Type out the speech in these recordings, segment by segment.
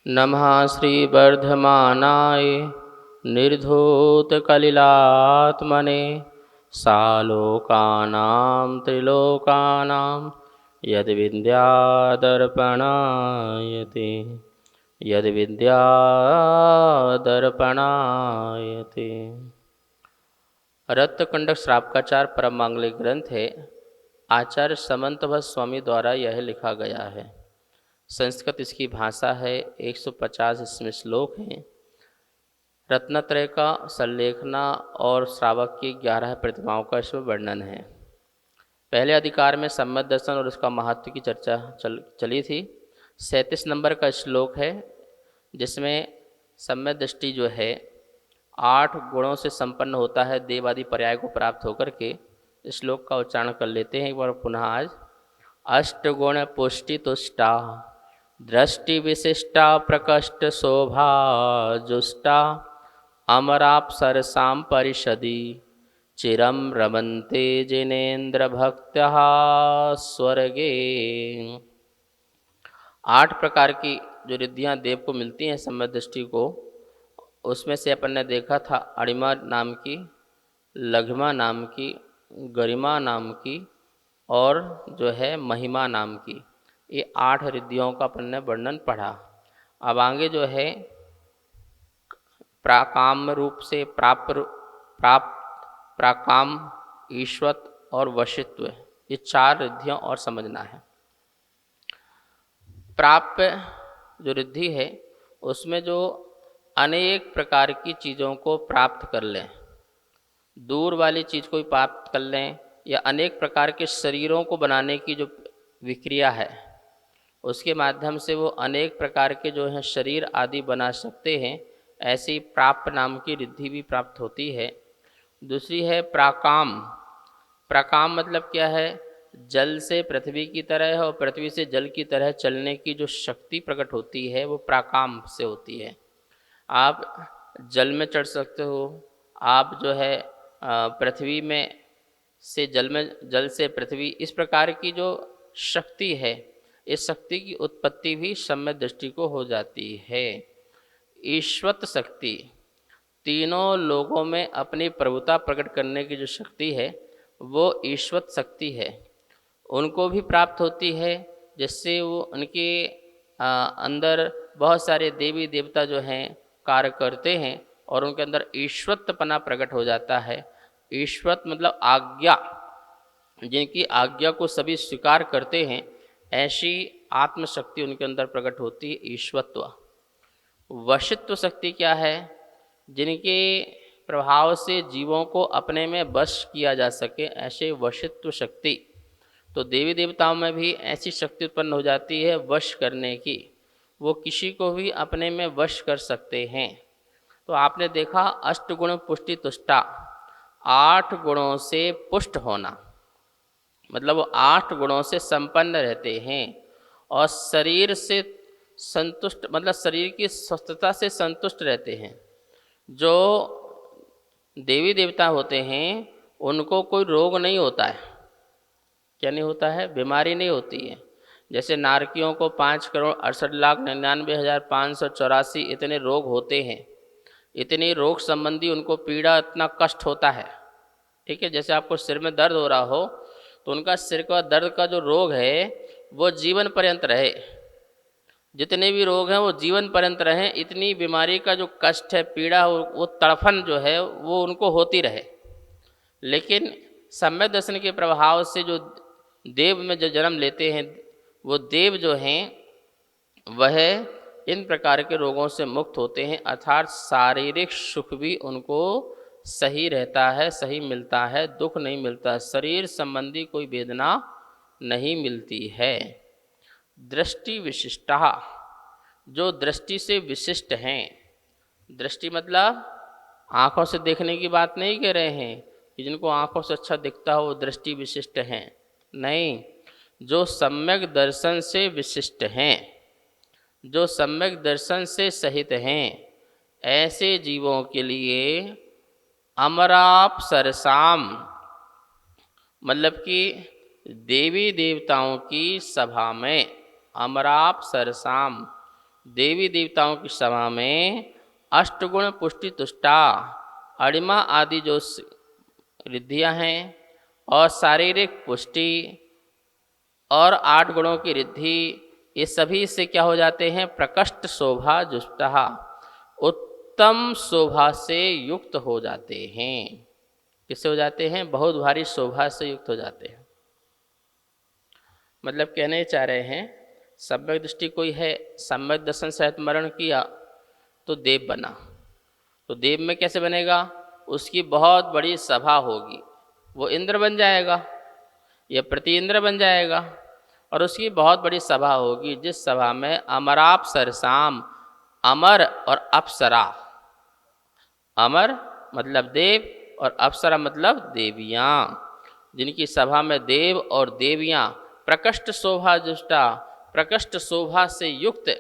नमः श्रीवर्धमानाय निर्धूतकलिलात्मने सालोकानां त्रिलोकानां यद्विद्यादर्पणायते यद्विद्यादर्पणायते। रत्नकुंडक श्रावकाचार परम मांगलिक ग्रंथ है। आचार्य समंतभट्ट स्वामी द्वारा यह लिखा गया है। संस्कृत इसकी भाषा है। 150 इसमें श्लोक हैं। रत्नत्रय का संलेखना और श्रावक की 11 प्रतिमाओं का इसमें वर्णन है। पहले अधिकार में सम्यक दर्शन और उसका महत्व की चर्चा चली थी। 37 नंबर का श्लोक है, जिसमें सम्यक दृष्टि जो है 8 गुणों से संपन्न होता है। देव आदि पर्याय को प्राप्त होकर के इस श्लोक का उच्चारण कर लेते हैं एक बार पुनः आज। अष्टगुण पुष्टि तुष्टा दृष्टि विशिष्टा प्रकष्ट शोभा जुष्टा अमराप्सरसां परिषदि चिरम रमन्ते जिनेन्द्र भक्त्या स्वर्गे। 8 प्रकार की जो रिद्धियाँ देव को मिलती हैं सम्यक दृष्टि को, उसमें से अपन ने देखा था अणिमा नाम की, लघिमा नाम की, गरिमा नाम की और जो है महिमा नाम की। ये 8 रिद्धियों का अपन ने वर्णन पढ़ा। अब आगे जो है प्राकाम रूप से प्राप्त प्राकाम, ईश्वत और वशित्व, ये 4 रिद्धियाँ और समझना है। प्राप्य जो रिद्धि है उसमें जो अनेक प्रकार की चीज़ों को प्राप्त कर लें, दूर वाली चीज़ को भी प्राप्त कर लें, या अनेक प्रकार के शरीरों को बनाने की जो विक्रिया है उसके माध्यम से वो अनेक प्रकार के जो हैं शरीर आदि बना सकते हैं। ऐसी प्राप्त नाम की रिद्धि भी प्राप्त होती है। दूसरी है प्राकाम। प्राकाम मतलब क्या है? जल से पृथ्वी की तरह और पृथ्वी से जल की तरह चलने की जो शक्ति प्रकट होती है वो प्राकाम से होती है। आप जल में चढ़ सकते हो, आप जो है पृथ्वी में से जल से पृथ्वी, इस प्रकार की जो शक्ति है, इस शक्ति की उत्पत्ति भी सम्यक दृष्टि को हो जाती है। ईश्वत शक्ति, तीनों लोगों में अपनी प्रभुता प्रकट करने की जो शक्ति है वो ईश्वत शक्ति है, उनको भी प्राप्त होती है, जिससे वो उनके अंदर बहुत सारे देवी देवता जो हैं कार्य करते हैं और उनके अंदर ईश्वतपना प्रकट हो जाता है। ईश्वत मतलब आज्ञा, जिनकी आज्ञा को सभी स्वीकार करते हैं, ऐसी आत्मशक्ति उनके अंदर प्रकट होती है, ईश्वत्व। वशित्व शक्ति क्या है? जिनके प्रभाव से जीवों को अपने में वश किया जा सके, ऐसे वशित्व शक्ति। तो देवी देवताओं में भी ऐसी शक्ति उत्पन्न हो जाती है वश करने की, वो किसी को भी अपने में वश कर सकते हैं। तो आपने देखा अष्टगुण पुष्टि तुष्टा, 8 गुणों से पुष्ट होना, मतलब वो 8 गुणों से संपन्न रहते हैं और शरीर से संतुष्ट, मतलब शरीर की स्वस्थता से संतुष्ट रहते हैं। जो देवी देवता होते हैं उनको कोई रोग नहीं होता है। क्या नहीं होता है? बीमारी नहीं होती है। जैसे नारकियों को 5,68,99,584 इतने रोग होते हैं, इतनी रोग संबंधी उनको पीड़ा, इतना कष्ट होता है। ठीक है, जैसे आपको सिर में दर्द हो रहा हो तो उनका सिर का दर्द का जो रोग है वो जीवन पर्यंत रहे, जितने भी रोग हैं वो जीवन पर्यंत रहें, इतनी बीमारी का जो कष्ट है, पीड़ा, वो तड़फन जो है वो उनको होती रहे। लेकिन सम्यक दर्शन के प्रभाव से जो देव में जो जन्म लेते हैं, वो देव जो हैं वह इन प्रकार के रोगों से मुक्त होते हैं, अर्थात शारीरिक सुख भी उनको सही रहता है, सही मिलता है, दुख नहीं मिलता, शरीर संबंधी कोई वेदना नहीं मिलती है। दृष्टि विशिष्टा, जो दृष्टि से विशिष्ट हैं। दृष्टि मतलब आँखों से देखने की बात नहीं कह रहे हैं कि जिनको आँखों से अच्छा दिखता हो वो दृष्टि विशिष्ट हैं, नहीं, जो सम्यक दर्शन से विशिष्ट हैं, जो सम्यक दर्शन से सहित हैं, ऐसे जीवों के लिए अमराप सरसाम, मतलब कि देवी देवताओं की सभा में, अमराप सरसाम, देवी देवताओं की सभा में अष्टगुण पुष्टि तुष्टा अणिमा आदि जो रिद्धियाँ हैं और शारीरिक पुष्टि और 8 गुणों की रिद्धि, ये सभी से क्या हो जाते हैं? प्रकृष्ट शोभा जुष्टा, उत्तम शोभा से युक्त हो जाते हैं। किससे हो जाते हैं? बहुत भारी शोभा से युक्त हो जाते हैं। मतलब कहने चाह रहे हैं, सम्यक दृष्टि कोई है, सम्यक दर्शन सहित स्मरण किया तो देव बना। तो देव में कैसे बनेगा? उसकी बहुत बड़ी सभा होगी, वो इंद्र बन जाएगा या प्रति इंद्र बन जाएगा, और उसकी बहुत बड़ी सभा होगी जिस सभा में अमराप्सरसाम, अमर और अप्सरा, अमर मतलब देव और अप्सरा मतलब देवियाँ, जिनकी सभा में देव और देवियाँ प्रकृष्ट शोभा जुष्टा, प्रकृष्ट शोभा से युक्त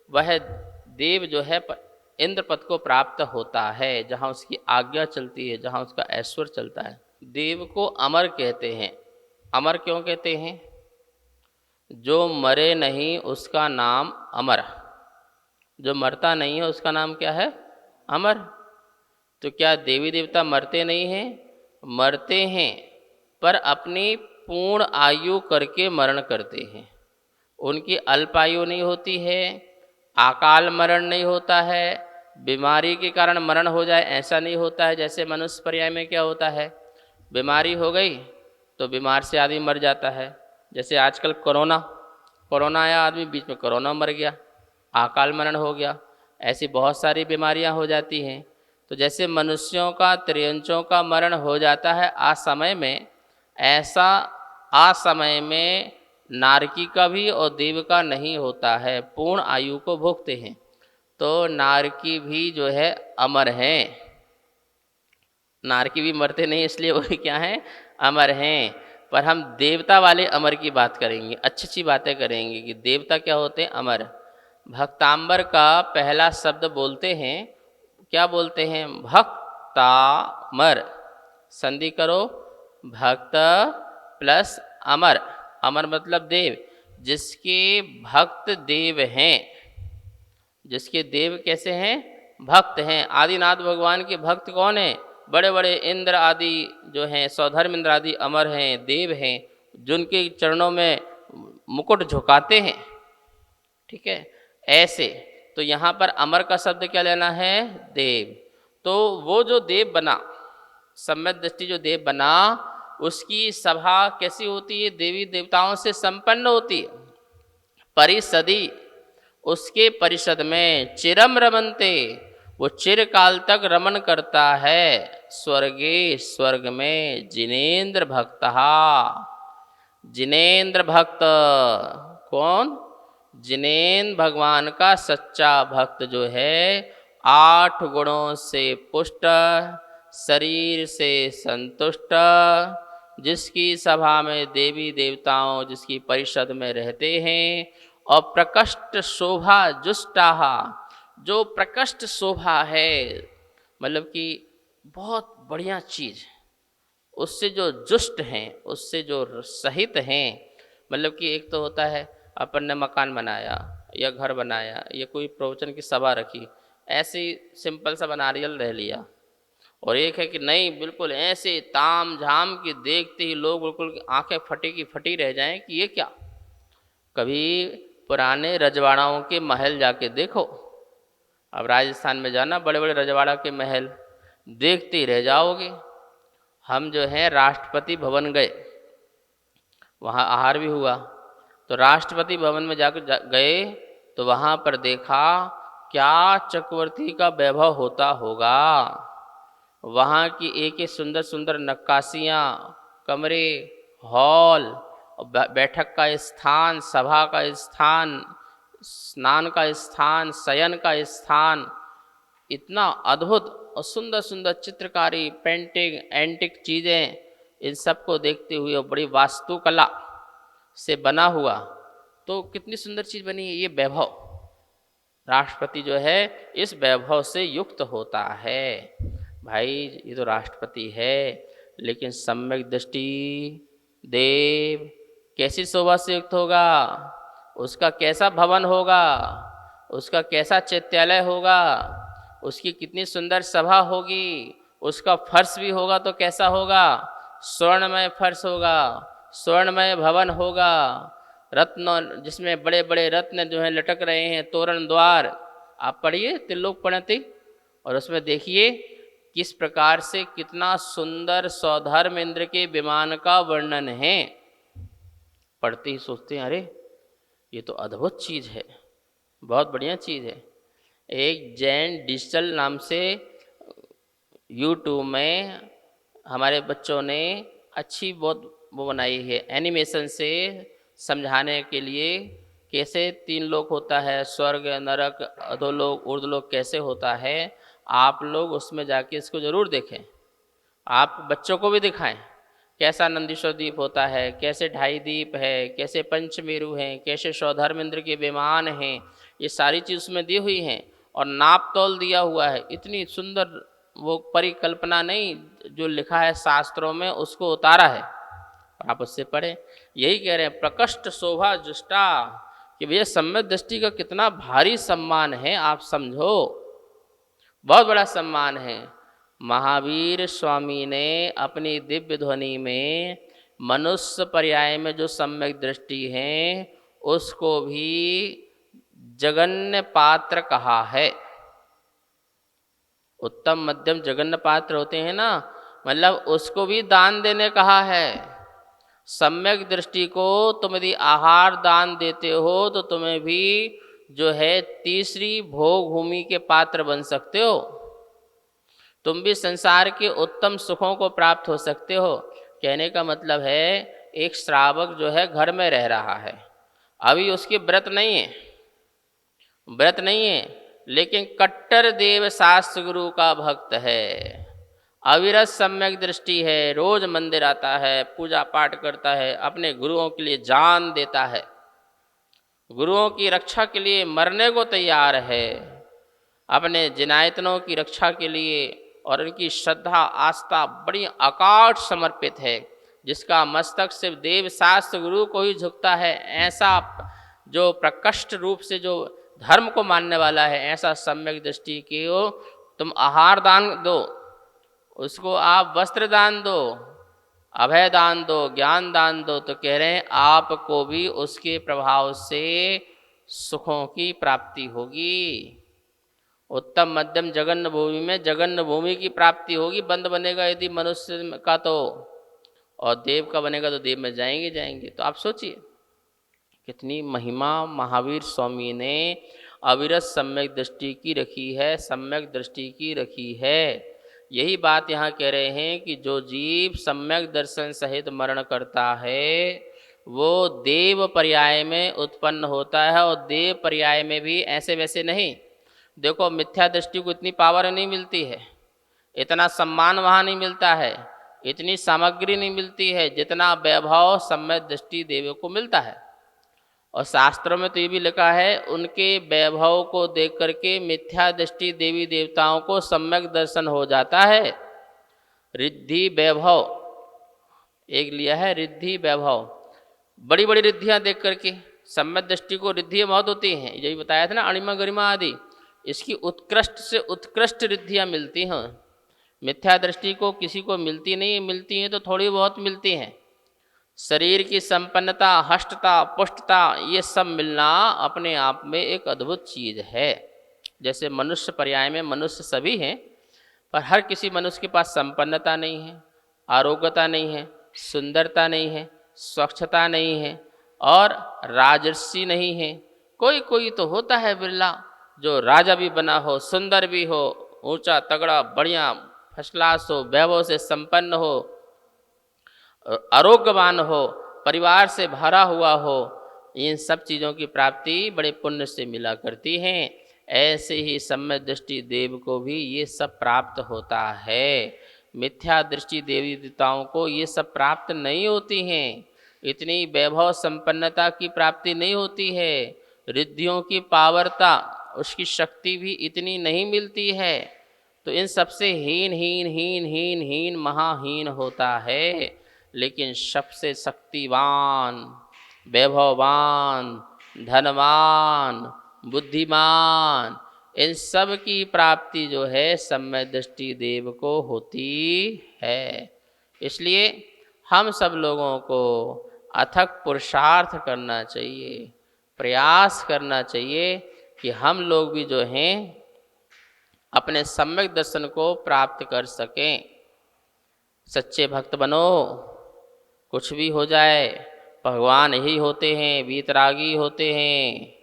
वह देव जो है इंद्र पद को प्राप्त होता है, जहाँ उसकी आज्ञा चलती है, जहाँ उसका ऐश्वर्य चलता है। देव को अमर कहते हैं। अमर क्यों कहते हैं? जो मरे नहीं उसका नाम अमर, जो मरता नहीं है उसका नाम क्या है? अमर। तो क्या देवी देवता मरते नहीं हैं? मरते हैं, पर अपनी पूर्ण आयु करके मरण करते हैं। उनकी अल्पायु नहीं होती है, अकाल मरण नहीं होता है, बीमारी के कारण मरण हो जाए ऐसा नहीं होता है। जैसे मनुष्य पर्याय में क्या होता है? बीमारी हो गई तो बीमार से आदमी मर जाता है। जैसे आजकल कोरोना आया, आदमी बीच में कोरोना मर गया, अकाल मरण हो गया। ऐसी बहुत सारी बीमारियां हो जाती हैं। तो जैसे मनुष्यों का, त्रियंचों का मरण हो जाता है असमय में, ऐसा असमय में नारकी का भी और देव का नहीं होता है, पूर्ण आयु को भोगते हैं। तो नारकी भी जो है अमर हैं। नारकी भी मरते नहीं, इसलिए वो क्या हैं? अमर हैं। पर हम देवता वाले अमर की बात करेंगे, अच्छी अच्छी बातें करेंगे कि देवता क्या होते हैं? अमर। भक्तांबर का पहला शब्द बोलते हैं, क्या बोलते हैं? भक्तामर। संधि करो, भक्त प्लस अमर। अमर मतलब देव, जिसके भक्त देव हैं। जिसके देव कैसे हैं? भक्त हैं। आदिनाथ भगवान के भक्त कौन हैं? बड़े बड़े इंद्र आदि जो हैं, सौधर्म इंद्र आदि अमर हैं, देव हैं, जिनके चरणों में मुकुट झुकाते हैं। ठीक है, ऐसे। तो यहाँ पर अमर का शब्द क्या लेना है? देव। तो वो जो देव बना, सम्यक दृष्टि जो देव बना, उसकी सभा कैसी होती है? देवी देवताओं से संपन्न होती है। परिषदी, उसके परिषद में चिरम रमनते, वो चिरकाल तक रमन करता है। स्वर्गे, स्वर्ग में जिनेन्द्र भक्तहा, जिनेन्द्र भक्त कौन? जिनेन्द्र भगवान का सच्चा भक्त जो है, 8 गुणों से पुष्ट, शरीर से संतुष्ट, जिसकी सभा में देवी देवताओं, जिसकी परिषद में रहते हैं, और प्रकृष्ट शोभा जुष्टाहा, जो प्रकृष्ट शोभा है, मतलब कि बहुत बढ़िया चीज़, उससे जो जुष्ट हैं, उससे जो सहित हैं। मतलब कि एक तो होता है अपन ने मकान बनाया या घर बनाया या कोई प्रवचन की सभा रखी, ऐसे सिंपल सा नारियल रह लिया, और एक है कि नहीं बिल्कुल ऐसे ताम झाम की देखते ही लोग बिल्कुल आंखें फटी की फटी रह जाएं कि ये क्या। कभी पुराने रजवाड़ाओं के महल जाके देखो, अब राजस्थान में जाना, बड़े बड़े रजवाड़ा के महल देखते ही रह जाओगे। हम जो है राष्ट्रपति भवन गए, वहाँ आहार भी हुआ, तो राष्ट्रपति भवन में जाकर गए तो वहाँ पर देखा क्या चक्रवर्ती का वैभव होता होगा। वहाँ की एक एक सुंदर सुंदर नक्काशियाँ, कमरे, हॉल, बैठक का स्थान, सभा का स्थान, स्नान का स्थान, शयन का स्थान, इतना अद्भुत और सुंदर सुंदर चित्रकारी, पेंटिंग, एंटिक चीज़ें, इन सब को देखते हुए और बड़ी वास्तुकला से बना हुआ, तो कितनी सुंदर चीज़ बनी है। ये वैभव, राष्ट्रपति जो है इस वैभव से युक्त होता है। भाई ये तो राष्ट्रपति है, लेकिन सम्यक दृष्टि देव कैसी शोभा से युक्त होगा? उसका कैसा भवन होगा? उसका कैसा चैत्यालय होगा, उसकी कितनी सुंदर सभा होगी, उसका फर्श भी होगा तो कैसा होगा, स्वर्णमय फर्श होगा, स्वर्णमय भवन होगा, रत्न जिसमें बड़े बड़े रत्न जो हैं लटक रहे हैं, तोरण द्वार। आप पढ़िए त्रिलोक प्रणति और उसमें देखिए किस प्रकार से कितना सुंदर सौधर्म इंद्र के विमान का वर्णन है। पढ़ते ही सोचते हैं अरे ये तो अद्भुत चीज़ है, बहुत बढ़िया चीज़ है। एक जैन डिजिटल नाम से यूट्यूब में हमारे बच्चों ने अच्छी बहुत वो बनाई है, एनिमेशन से समझाने के लिए कैसे तीन लोक होता है, स्वर्ग नरक अधोलोक ऊर्ध्वलोक कैसे होता है। आप लोग उसमें जाके इसको ज़रूर देखें, आप बच्चों को भी दिखाएं कैसा नंदीश्वर द्वीप होता है, कैसे ढाई द्वीप है, कैसे पंचमेरु हैं, कैसे सौधर्मेंद्र के विमान हैं, ये सारी चीज़ उसमें दी हुई हैं और नाप तौल दिया हुआ है। इतनी सुंदर वो परिकल्पना नहीं जो लिखा है शास्त्रों में उसको उतारा है, आप उससे पढ़ें। यही कह रहे हैं प्रकष्ट शोभा जुष्टा कि भैया सम्यक दृष्टि का कितना भारी सम्मान है, आप समझो, बहुत बड़ा सम्मान है। महावीर स्वामी ने अपनी दिव्य ध्वनि में मनुष्य पर्याय में जो सम्यक दृष्टि है उसको भी जगन्य पात्र कहा है। उत्तम मध्यम जगन्य पात्र होते हैं ना, मतलब उसको भी दान देने कहा है। सम्यक दृष्टि को तुम यदि आहार दान देते हो तो तुम्हें भी जो है तीसरी भोग भूमि के पात्र बन सकते हो, तुम भी संसार के उत्तम सुखों को प्राप्त हो सकते हो। कहने का मतलब है एक श्रावक जो है घर में रह रहा है, अभी उसके व्रत नहीं है, व्रत नहीं है, लेकिन कट्टर देव शास्त्र गुरु का भक्त है, अविरत सम्यक दृष्टि है, रोज मंदिर आता है, पूजा पाठ करता है, अपने गुरुओं के लिए जान देता है, गुरुओं की रक्षा के लिए मरने को तैयार है, अपने जिनायतनों की रक्षा के लिए, और इनकी श्रद्धा आस्था बड़ी अकाट समर्पित है, जिसका मस्तक सिर्फ देव शास्त्र गुरु को ही झुकता है। ऐसा जो प्रकष्ट रूप से जो धर्म को मानने वाला है, ऐसा सम्यक दृष्टि की हो तुम आहार दान दो, उसको आप वस्त्र दान दो, अभय दान दो, ज्ञान दान दो, तो कह रहे हैं आपको भी उसके प्रभाव से सुखों की प्राप्ति होगी। उत्तम मध्यम जगन्न भूमि में जगन्न भूमि की प्राप्ति होगी। बंद बनेगा यदि मनुष्य का तो, और देव का बनेगा तो देव में जाएंगे जाएंगे। तो आप सोचिए कितनी महिमा महावीर स्वामी ने अविरत सम्यक दृष्टि की रखी है, सम्यक दृष्टि की रखी है। यही बात यहाँ कह रहे हैं कि जो जीव सम्यक दर्शन सहित मरण करता है वो देव पर्याय में उत्पन्न होता है, और देव पर्याय में भी ऐसे वैसे नहीं। देखो मिथ्या दृष्टि को इतनी पावर नहीं मिलती है, इतना सम्मान वहाँ नहीं मिलता है, इतनी सामग्री नहीं मिलती है जितना वैभव सम्यक दृष्टि देवों को मिलता है। और शास्त्रों में तो ये भी लिखा है उनके वैभव को देख करके मिथ्या दृष्टि देवी देवताओं को सम्यक दर्शन हो जाता है। रिद्धि वैभव एक लिया है, रिद्धि वैभव, बड़ी बड़ी रिद्धियाँ देख करके सम्यक दृष्टि को रिद्धियाँ बहुत होती हैं, यही बताया था ना, अणिमा गरिमा आदि, इसकी उत्कृष्ट से उत्कृष्ट रिद्धियाँ मिलती हैं। मिथ्या दृष्टि को किसी को मिलती नहीं, मिलती हैं तो थोड़ी बहुत मिलती हैं। शरीर की संपन्नता, हष्टता, पुष्टता, ये सब मिलना अपने आप में एक अद्भुत चीज़ है। जैसे मनुष्य पर्याय में मनुष्य सभी हैं, पर हर किसी मनुष्य के पास संपन्नता नहीं है, आरोग्यता नहीं है, सुंदरता नहीं है, स्वच्छता नहीं है, और राजर्षि नहीं है। कोई कोई तो होता है बिरला जो राजा भी बना हो, सुंदर भी हो, ऊंचा तगड़ा बढ़िया फर्स्ट क्लास हो, वैभव से संपन्न हो, आरोग्यवान हो, परिवार से भरा हुआ हो। इन सब चीज़ों की प्राप्ति बड़े पुण्य से मिला करती हैं। ऐसे ही सम्यक दृष्टि देव को भी ये सब प्राप्त होता है। मिथ्या दृष्टि देवी देवताओं को ये सब प्राप्त नहीं होती हैं, इतनी वैभव संपन्नता की प्राप्ति नहीं होती है, रिद्धियों की पावरता, उसकी शक्ति भी इतनी नहीं मिलती है। तो इन सबसे हीन हीन हीन हीन हीन महाहीन होता है। लेकिन सबसे शक्तिवान, वैभववान, धनवान, बुद्धिमान, इन सब की प्राप्ति जो है सम्यक दृष्टि देव को होती है। इसलिए हम सब लोगों को अथक पुरुषार्थ करना चाहिए, प्रयास करना चाहिए कि हम लोग भी जो हैं अपने सम्यक दर्शन को प्राप्त कर सकें। सच्चे भक्त बनो, कुछ भी हो जाए भगवान ही होते हैं, वीतरागी होते हैं,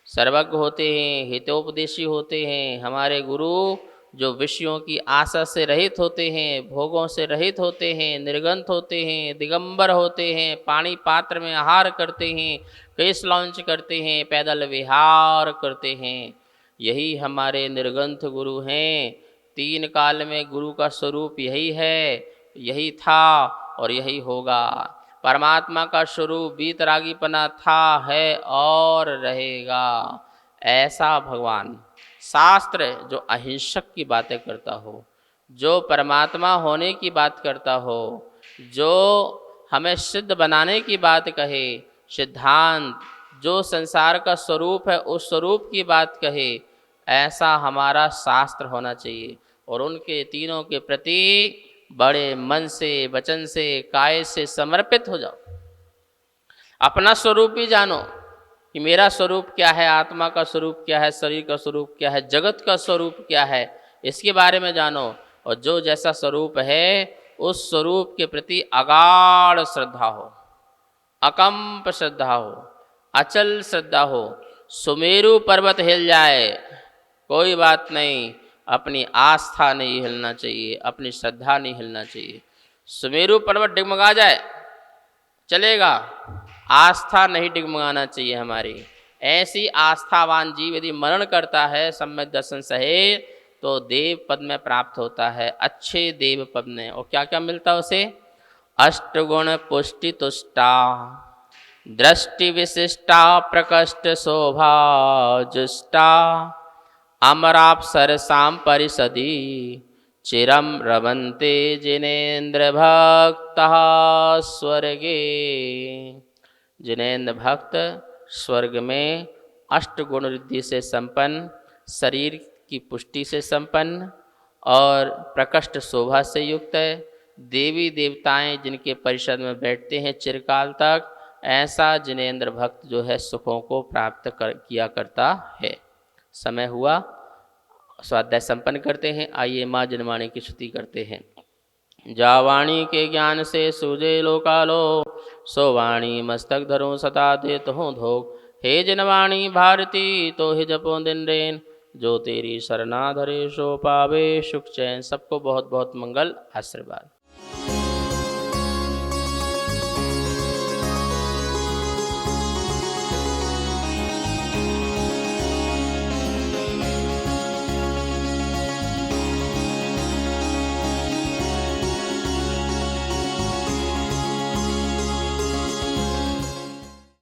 सर्वज्ञ होते हैं, हितोपदेशी होते हैं। हमारे गुरु जो विषयों की आशा से रहित होते हैं, भोगों से रहित होते हैं, निर्गंथ होते हैं, दिगंबर होते हैं, पानी पात्र में आहार करते हैं, केश लॉन्च करते हैं, पैदल विहार करते हैं, यही हमारे निर्गंथ गुरु हैं। तीन काल में गुरु का स्वरूप यही है, यही था और यही होगा। परमात्मा का स्वरूप वीतरागीपना था, है और रहेगा। ऐसा भगवान शास्त्र जो अहिंसक की बातें करता हो, जो परमात्मा होने की बात करता हो, जो हमें सिद्ध बनाने की बात कहे, सिद्धांत जो संसार का स्वरूप है उस स्वरूप की बात कहे, ऐसा हमारा शास्त्र होना चाहिए। और उनके तीनों के प्रति बड़े मन से, वचन से, काय से समर्पित हो जाओ। अपना स्वरूप भी जानो कि मेरा स्वरूप क्या है, आत्मा का स्वरूप क्या है, शरीर का स्वरूप क्या है, जगत का स्वरूप क्या है, इसके बारे में जानो। और जो जैसा स्वरूप है उस स्वरूप के प्रति अगाढ़ श्रद्धा हो, अकंप श्रद्धा हो, अचल श्रद्धा हो। सुमेरु पर्वत हिल जाए कोई बात नहीं, अपनी आस्था नहीं हिलना चाहिए, अपनी श्रद्धा नहीं हिलना चाहिए। सुमेरु पर्वत डिगमगा जाए चलेगा, आस्था नहीं डिगमगाना चाहिए हमारी। ऐसी आस्थावान जीव यदि मरण करता है सम्यक दर्शन सहित तो देव पद में प्राप्त होता है, अच्छे देव पद में। और क्या क्या मिलता है उसे? अष्टगुण पुष्टि तुष्टा, दृष्टि विशिष्टा, प्रकष्ट शोभा जुष्टा, अमराप्सरसां परिषदि, चिरम रमन्ते जिनेन्द्र भक्तः स्वर्गे। जिनेन्द्र भक्त स्वर्ग में अष्टगुण रिद्धि से संपन्न, शरीर की पुष्टि से संपन्न और प्रकष्ट शोभा से युक्त है, देवी देवताएं जिनके परिषद में बैठते हैं चिरकाल तक, ऐसा जिनेन्द्र भक्त जो है सुखों को प्राप्त किया करता है। समय हुआ, स्वाध्याय संपन्न करते हैं। आइए माँ जनवाणी की स्तुति करते हैं। जावाणी के ज्ञान से सूझे लोकालो, सो वाणी मस्तक धरो सदा देत हूँ धोख। हे जनवाणी भारती तो ही जपो दिन रेन, जो तेरी शरणा धरे सो पावे सुख चैन। सबको बहुत बहुत मंगल आशीर्वाद।